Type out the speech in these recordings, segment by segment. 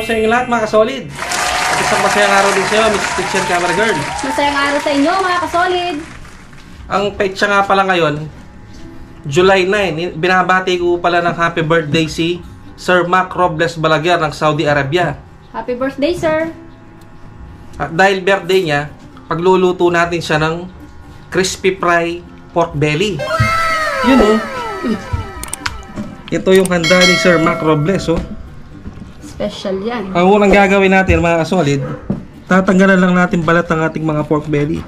sa inyo lahat mga kasolid. At isang masayang araw din sa iyo, Miss Kitchen Camera Girl. Masayang araw sa inyo mga kasolid. Ang petsa nga pala ngayon, July 9. Binabati ko pala ng happy birthday si Sir Mac Robles Balaguer ng Saudi Arabia. Happy birthday, sir. At dahil birthday niya, pagluluto natin siya ng crispy fry pork belly. Yun oh. Ito yung handa ni Sir Mac Robles oh. Special yan. Ang unang gagawin natin mga kasolid, tatanggalan lang natin balat ng ating mga pork belly.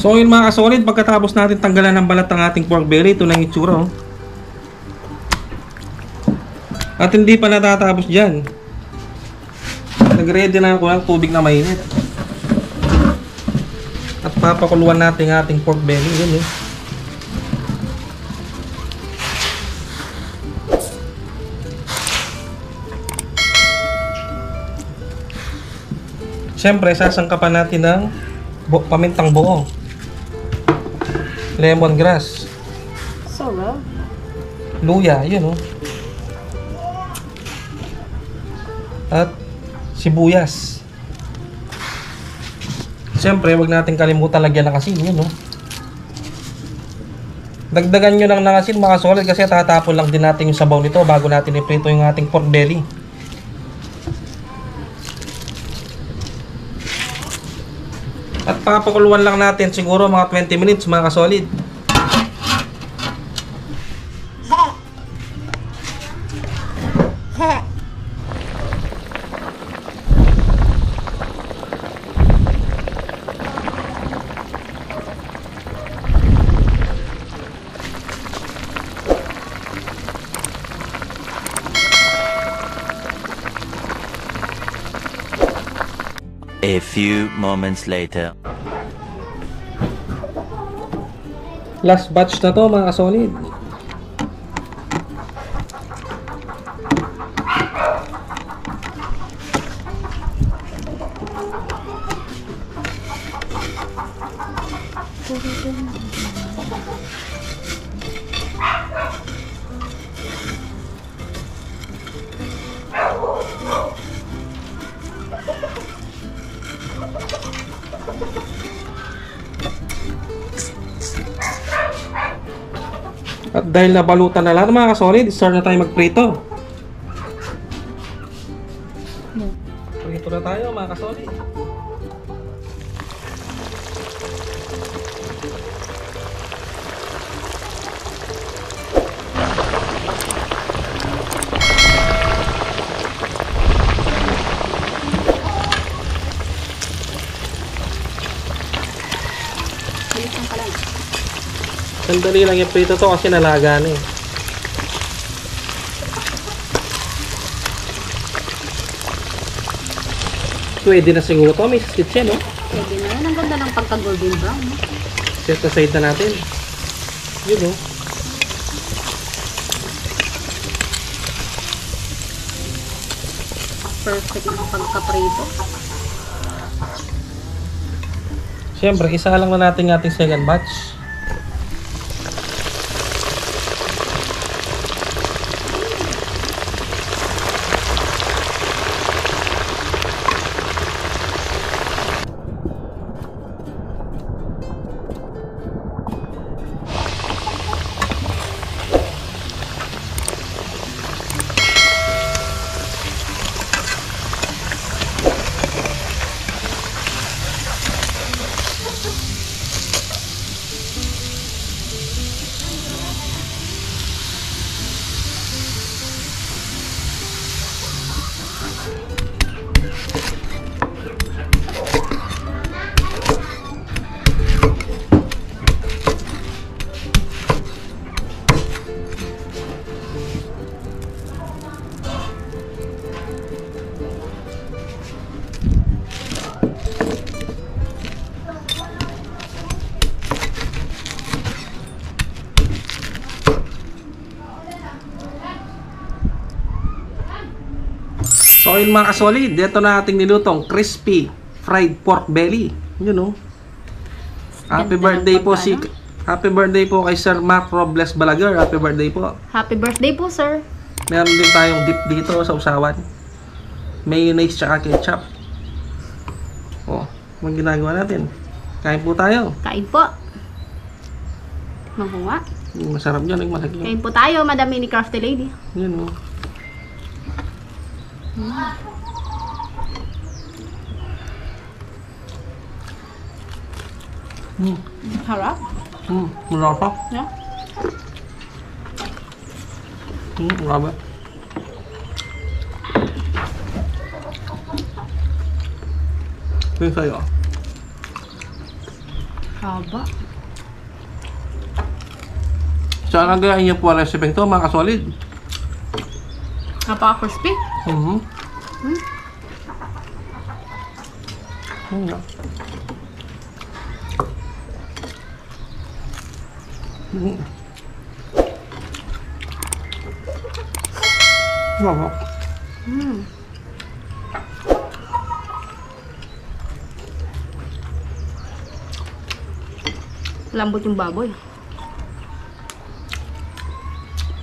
So yun mga kasolid, pagkatapos natin tanggalan ng balat ng ating pork belly, ito na yung itsura oh. At hindi pa natatapos dyan. Nag-ready na ako ng tubig na mainit. At papakuluan natin ang ating pork belly. Yun eh. Siyempre, sasangkapan natin ng pamintang buo. Lemongrass. Sarap. Luya, yun oh. At sibuyas. Siyempre, wag natin kalimutan lagyan ng asin, yun oh. Dagdagan nyo lang ng asin mga solid kasi tatapon lang din natin yung sabaw nito bago natin iprito yung ating pork belly. At papakuluan lang natin siguro mga 20 minutes mga kasolid. A few moments later. Last batch na to mga kasolid. At dahil nabalutan na lahat mga kasolid, start na tayo magprito. Prito na tayo mga kasolid. Sandali lang yung prito to kasi nalaga na eh. Pwede na siguro to, Miss Kitchen, no? Pwede na yan. Ang ganda ng pagka-golden brown. No? Set aside na natin. Yun, no? Perfect ng pagka-prito. Siyempre, isa lang na natin ating second batch. So yun mga kasolid, dito na ating nilutong crispy fried pork belly. Yun oh. Happy Ganda birthday ng po si pagkano. Happy birthday po kay Sir Mark Robles Balaguer. Happy birthday po. Happy birthday po, sir. Meron din tayong dip dito sa usawan. Mayonnaise tsaka ketchup. Oh, ang ginagawa natin. Kain po tayo. Kain po. Tignan ko nga. Masarap yan, yung malaki. Kain po tayo, Madam Mini Crafty Lady. Yan oh. Harap. Malasa. Yeah. Grabe. Yun sa'yo. Haba. Saan ang gayahin niyo po ang recipe ito mga kasolid? Napaka-crispy. Nga. Bravo. Lambot yung baboy.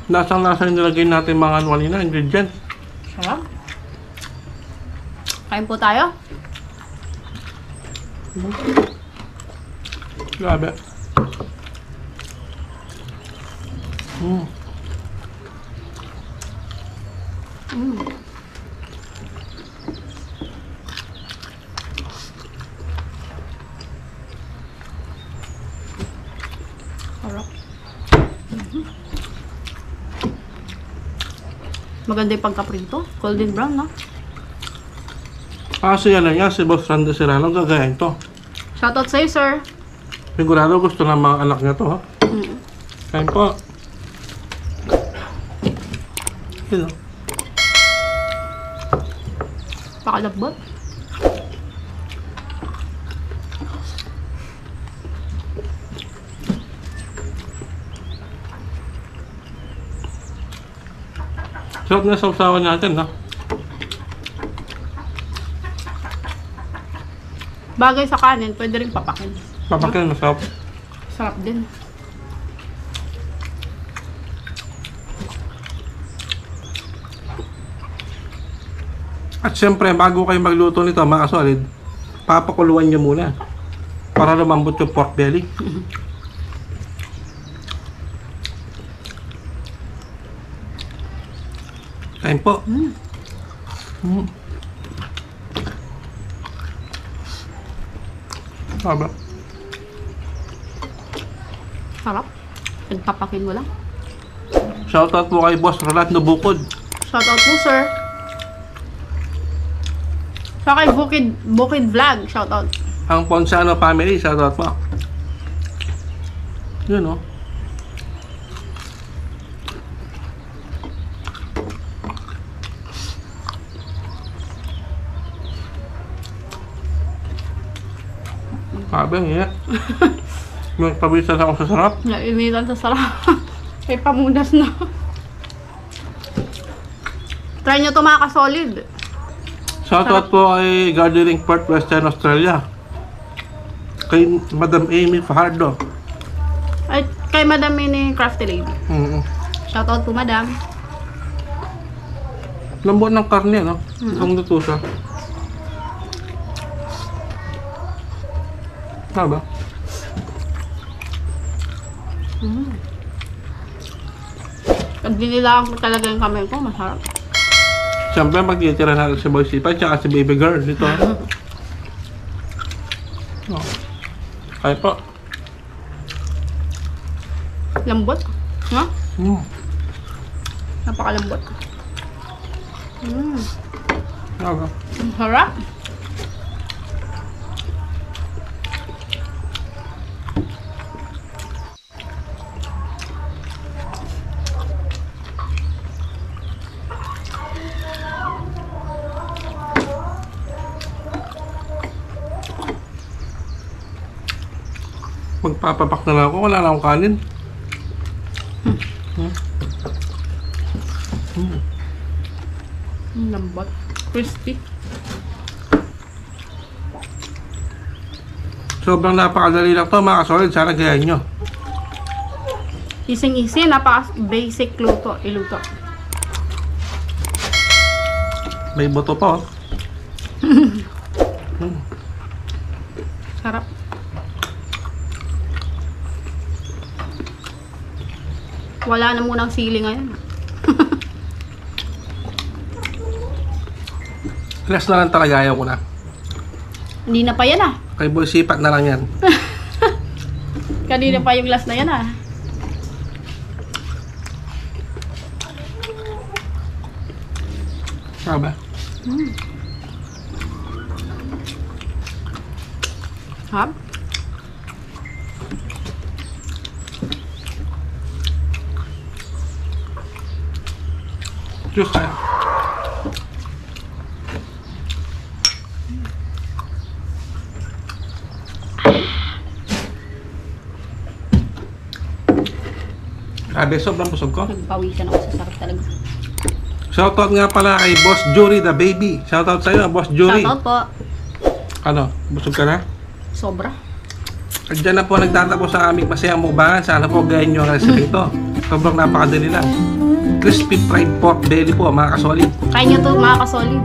Lasang-lasa yung nilagay natin mga kanina, ingredients. Sarap. Kain po tayo. Grabe. Sarap. Maganda yung pagkaprito. Golden brown, no? Kasi yan yan, si Boss Randy Serrano, gagayahin to. Shoutout sa'yo, sir. Sigurado gusto ng mga anak niya to, ha? Kain po. Yun, oh. Pakalabot. Sarap na sausawan natin, ha? Bagay sa kanin, pwede rin papakin. Papakin, masarap. Sarap din. At syempre, bago kayo magluto nito, mga kasolid, papakuluan nyo muna para lumambot yung pork belly. Kain po. Sabi. Sarap. Pagpapakin mo lang. Shoutout po kay Boss Rolando Bukod. Shoutout po, sir. Sa kay Bukid Vlog. Shoutout. Ang Ponsano family, shoutout po. Yun, oh. Sabi, yeah. May pabisan ako sa sarap. Nainitan sa sarap. May pamunas na. Try nyo ito mga kasolid. Shoutout po kay Gardening Perth, Western Australia. Kay Madam Amy Fajardo. Ay, kay Madam Mini Crafty Lady. Shoutout po, Madam. Lambot ng karne, no? Kung luto siya. Sabi. Pag dinilaan ko talaga yung kamay ko, masarap. Siyempre, magtitira natin si Boy Sipa tsaka si Baby Girl dito. Oh. Kaya po. Lambot. Ha? Napakalambot. Sabi. Ang sarap. Magpapapak na lang ako, wala na akong kanin. Lambot. Crispy. Sobrang napakadali lang to mga kasolid. Sana gayahin nyo. Ising-isi, napaka-basic iluto. May boto pa oh. Sarap. Wala na munang sili ngayon. Last na lang talaga, ayaw ko na. Hindi na pa yan ah. Kay Boy Sipat na lang yan. Kanina pa yung last na yan ah. Sarap ba? Hap? Diyos kaya. Grabe, sobrang busog ko. Nagpawisan ako sa sarap talaga. Shoutout nga pala kay Boss Jury the Baby. Shoutout sa'yo, Boss Jury. Shoutout po. Ano, busog ka na? Sobra. At dyan na po nagtatapos sa aming masayang mukbangan. Sana po gayin nyo ang recipe ito. Sobrang napakadali lang. Crispy fried pork belly po mga kasolid. Kaya nyo to mga kasolid.